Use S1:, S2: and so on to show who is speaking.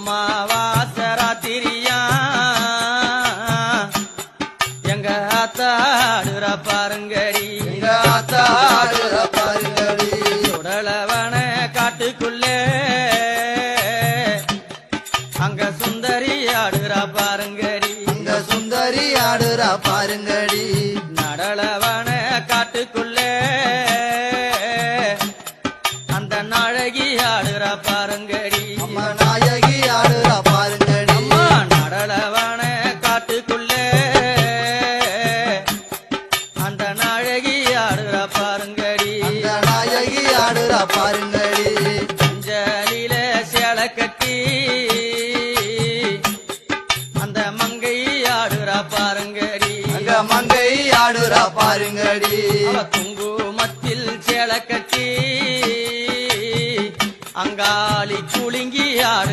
S1: அம்மாவாசராத்திரியா எங்க ஆத்தாடுற பாருங்கடி
S2: எங்க ஆத்தாடுற பாருங்கடி
S1: உடலவன காட்டுக்குள்ளே அங்க சுந்தரி ஆடுறா பாருங்கடி
S2: அங்க சுந்தரி ஆடுறா பாருங்கடி
S1: நடலவன காட்டுக்குள்ளே அந்த நாழகி ஆடுறா பாருங்கடி
S2: அம்மா நாயகி ஆடுறா பாருங்கடி
S1: அம்மா நடலவன காட்டுக்குள்ளே அந்த நாழகி ஆடுறா பாருங்கடி
S2: அந்த நாயகி ஆடுறா பாருங்கடி
S1: அஞ்சலில சேலை கட்டி அந்த மங்கை ஆடுறா பாருங்கடி
S2: அங்க மங்கை ஆடுறா பாருங்கடி
S1: அவ குங்குமத்தில் சேலை கட்டி அங்காளி குலுங்கி ஆடு